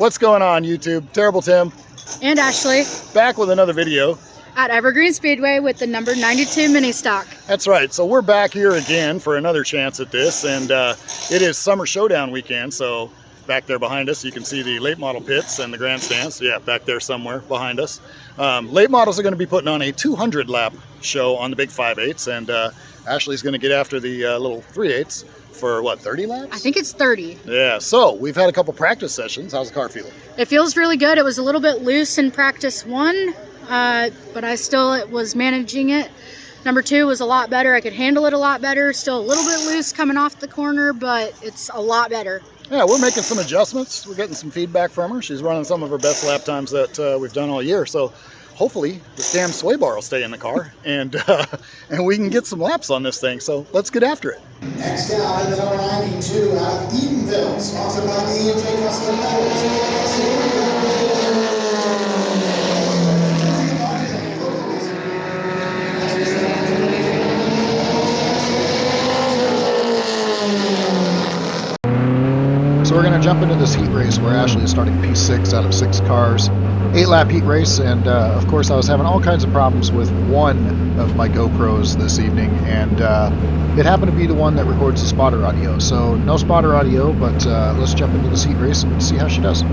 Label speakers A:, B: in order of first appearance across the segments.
A: What's going on, YouTube? Terrible Tim
B: and Ashley
A: back with another video
B: at Evergreen Speedway with the number 92 mini stock.
A: That's right. So we're back here again for another chance at this, and it is Summer Showdown weekend. So back there behind us, you can see the late model pits and the grandstands. Yeah, back there somewhere behind us. Late models are going to be putting on a 200 lap show on the big 5/8s, and Ashley's going to get after the little 3/8s for what, 30 laps?
B: I think it's 30.
A: Yeah, so we've had a couple practice sessions. How's the car feeling?
B: It feels really good. It was a little bit loose in practice 1, but I still was managing it. Number 2 was a lot better. I could handle it a lot better. Still a little bit loose coming off the corner, but it's a lot better.
A: Yeah, we're making some adjustments. We're getting some feedback from her. She's running some of her best lap times that we've done all year. So hopefully the damn sway bar will stay in the car and we can get some laps on this thing. So let's get after it.
C: Next down in the number 92 out of Edenville, sponsored by the EJ Custom
D: So we're going to jump into this heat race where Ashley is starting P6 out of 6 cars. 8-lap heat race, and of course I was having all kinds of problems with one of my GoPros this evening, and it happened to be the one that records the spotter audio. So no spotter audio, but let's jump into this heat race and see how she does.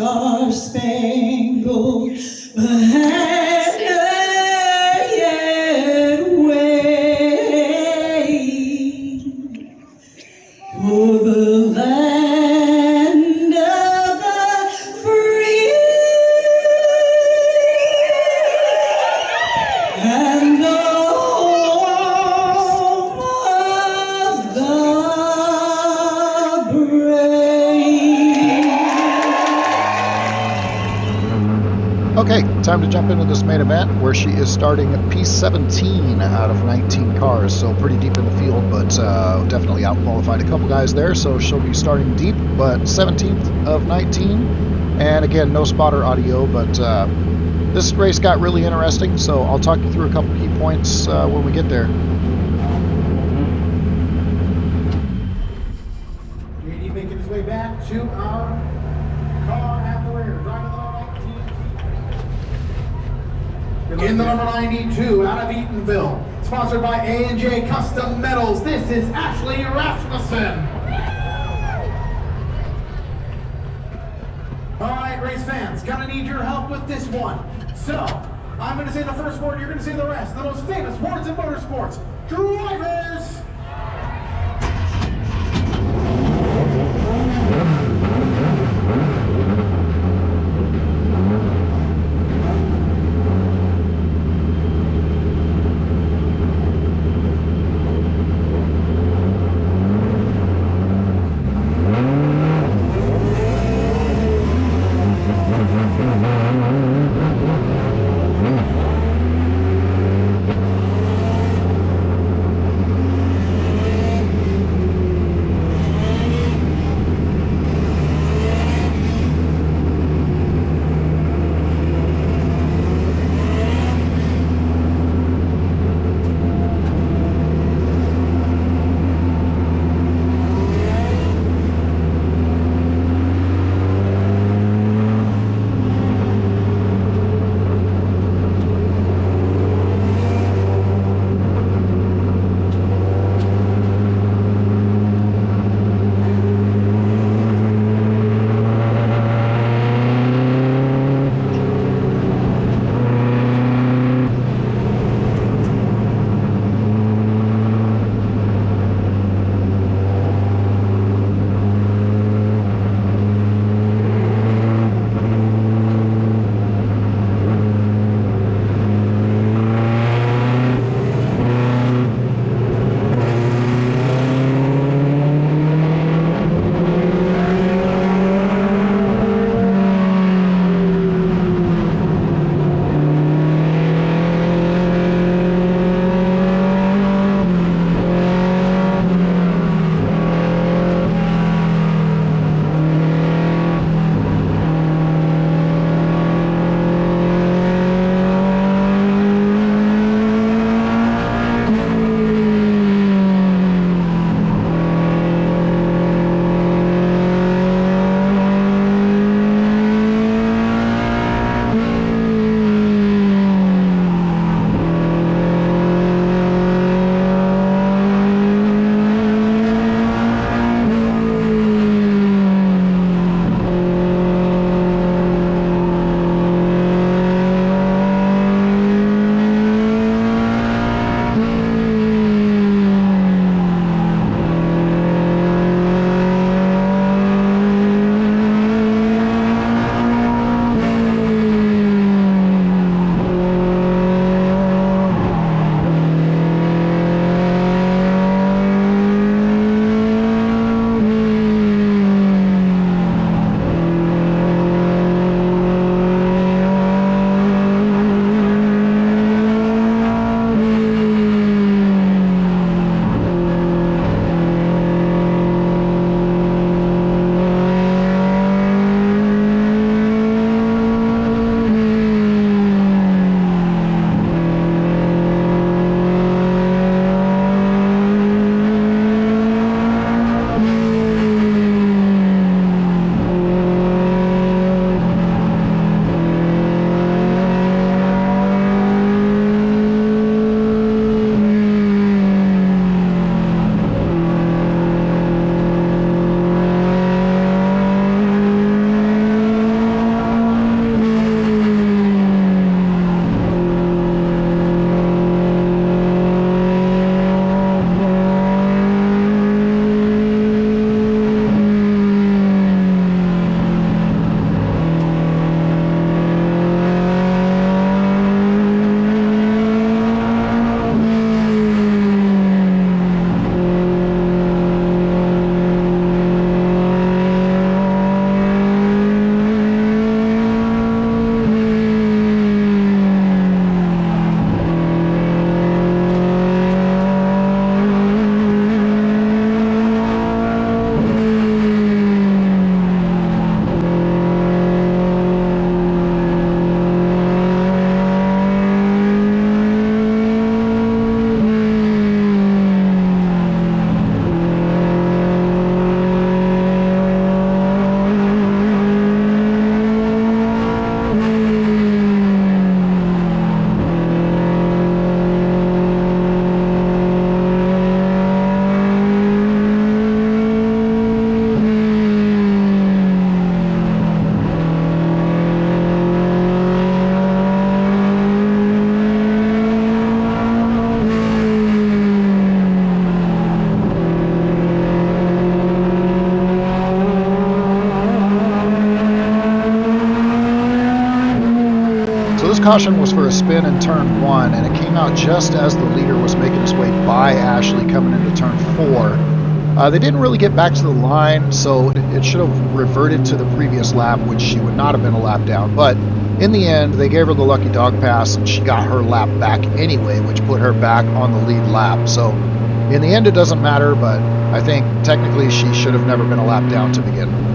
E: star-spangled banner yet wave for the land of the free and the home of the
D: Okay, time to jump into this main event where she is starting P17 out of 19 cars, so pretty deep in the field, but definitely out-qualified a couple guys there, so she'll be starting deep, but 17th of 19. And again, no spotter audio, but this race got really interesting, so I'll talk you through a couple key points when we get there.
C: JD making his way back to our car at the rear. Driving the number 19. In the number 92, out of Eatonville. Sponsored by A&J Custom Metals. This is Ashley Rasmussen. All right, race fans, gonna need your help with this one. So, I'm gonna say the first word, you're gonna say the rest. The most famous words in motorsports. Drivers!
D: caution was for a spin in turn 1, and it came out just as the leader was making his way by Ashley coming into turn 4. They didn't really get back to the line, so it should have reverted to the previous lap, which she would not have been a lap down. But in the end, they gave her the lucky dog pass, and she got her lap back anyway, which put her back on the lead lap. So in the end, it doesn't matter, but I think technically she should have never been a lap down to begin with.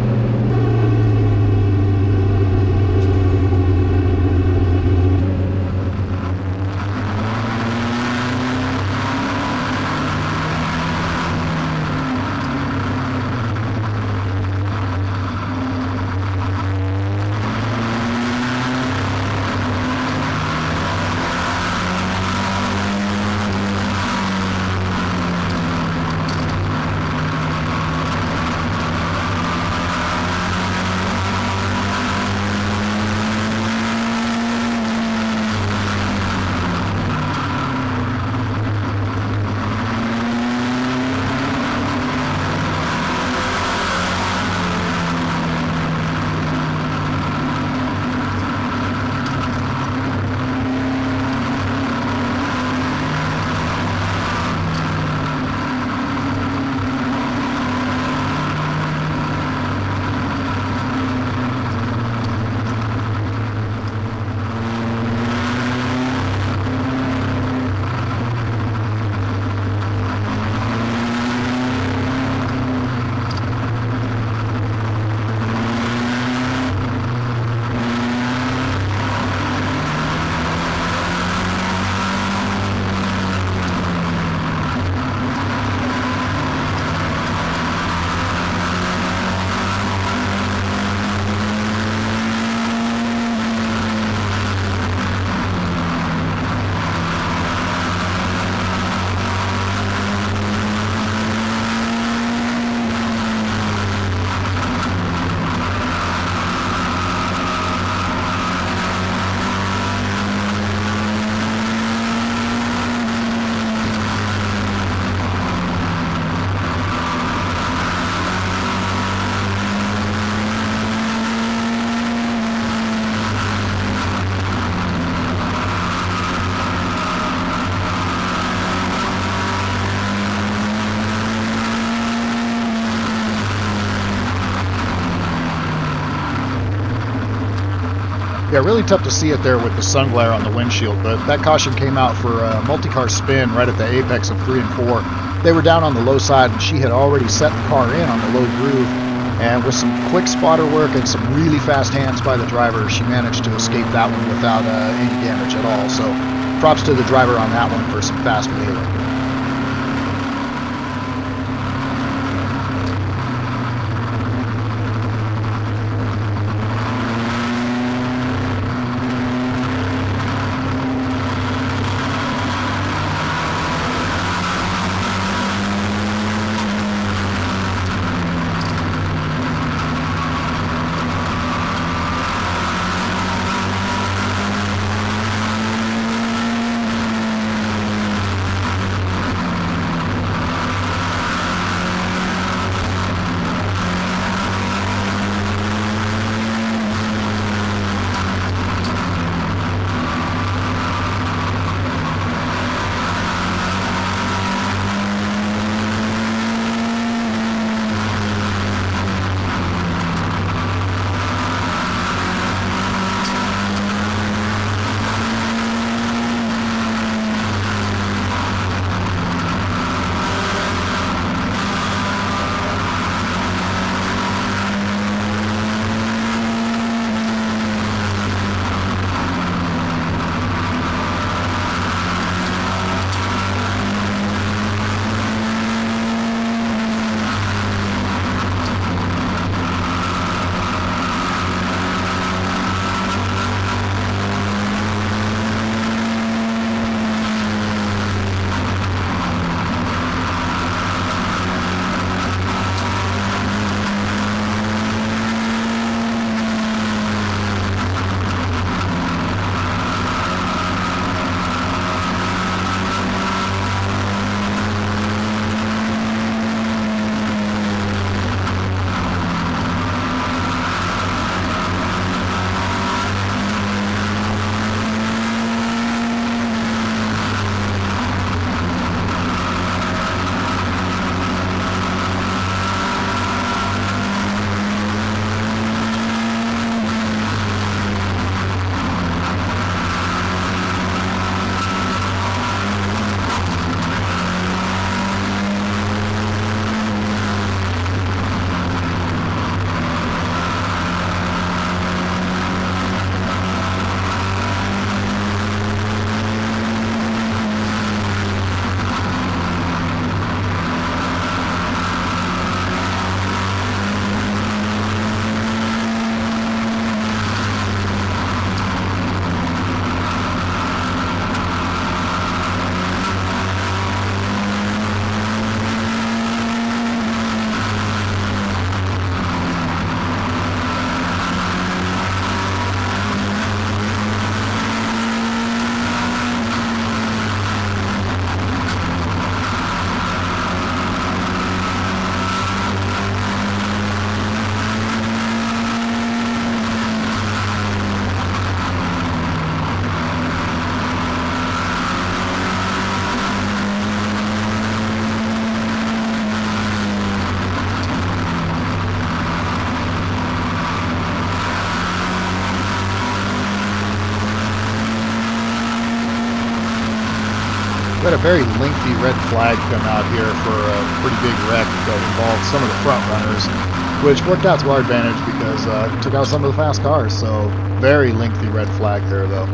D: Yeah, really tough to see it there with the sun glare on the windshield, but that caution came out for a multi-car spin right at the apex of 3 and 4. They were down on the low side, and she had already set the car in on the low groove, and with some quick spotter work and some really fast hands by the driver, she managed to escape that one without any damage at all. So props to the driver on that one for some fast wheeling. We had a very lengthy red flag come out here for a pretty big wreck that involved some of the front runners, which worked out to our advantage because it took out some of the fast cars. So very lengthy red flag there, though.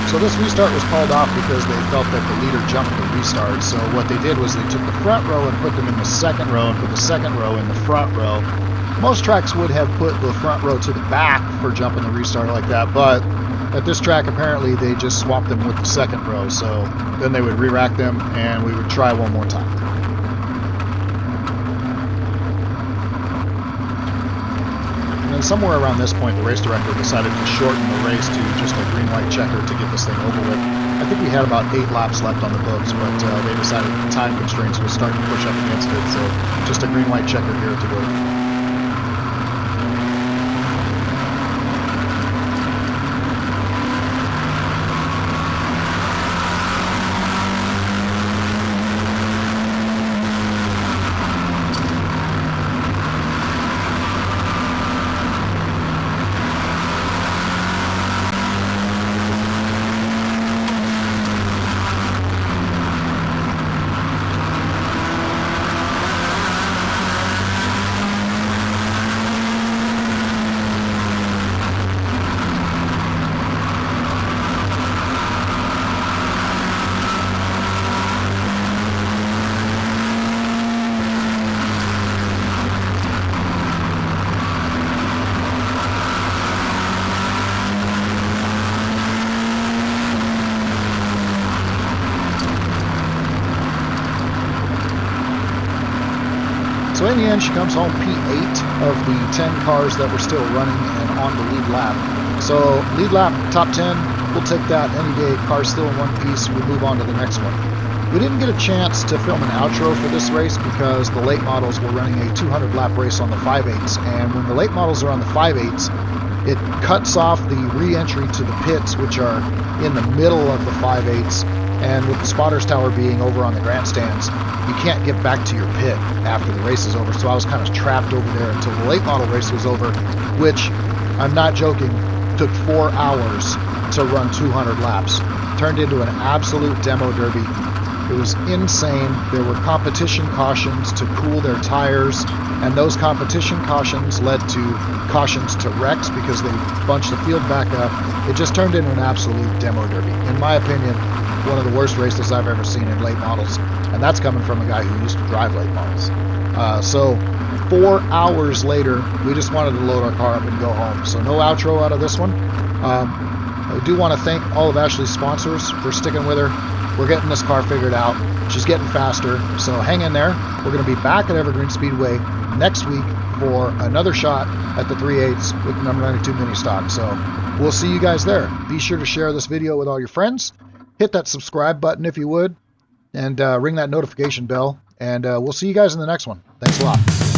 D: So this restart was called off because they felt that the leader jumped the restart. So what they did was they took the front row and put them in the second row and put the second row in the front row. Most tracks would have put the front row to the back for jumping the restart like that, but at this track apparently they just swapped them with the second row. So then they would re-rack them and we would try one more time. And somewhere around this point, the race director decided to shorten the race to just a green-white checker to get this thing over with. I think we had about 8 laps left on the books, but they decided time constraints was starting to push up against it, so just a green-white checker here to go. So in the end, she comes home P8 of the 10 cars that were still running and on the lead lap. So lead lap, top 10, we'll take that any day. Car's still in one piece, we move on to the next one. We didn't get a chance to film an outro for this race because the late models were running a 200 lap race on the 5/8s, and when the late models are on the 5/8s, it cuts off the re-entry to the pits, which are in the middle of the 5/8s, and with the spotters tower being over on the grandstands, you can't get back to your pit after the race is over. So I was kind of trapped over there until the late model race was over, which, I'm not joking, took 4 hours to run 200 laps. Turned into an absolute demo derby. It was insane. There were competition cautions to cool their tires, and those competition cautions led to cautions to wrecks because they bunched the field back up. It just turned into an absolute demo derby. In my opinion, one of the worst races I've ever seen in late models, and that's coming from a guy who used to drive late models. So 4 hours later, we just wanted to load our car up and go home. So no outro out of this one. I do want to thank all of Ashley's sponsors for sticking with her. We're getting this car figured out. She's getting faster, so hang in there. We're going to be back at Evergreen Speedway next week for another shot at the 3/8 with the number 92 mini stock. So we'll see you guys there. Be sure to share this video with all your friends. Hit that subscribe button if you would, and ring that notification bell. And we'll see you guys in the next one. Thanks a lot.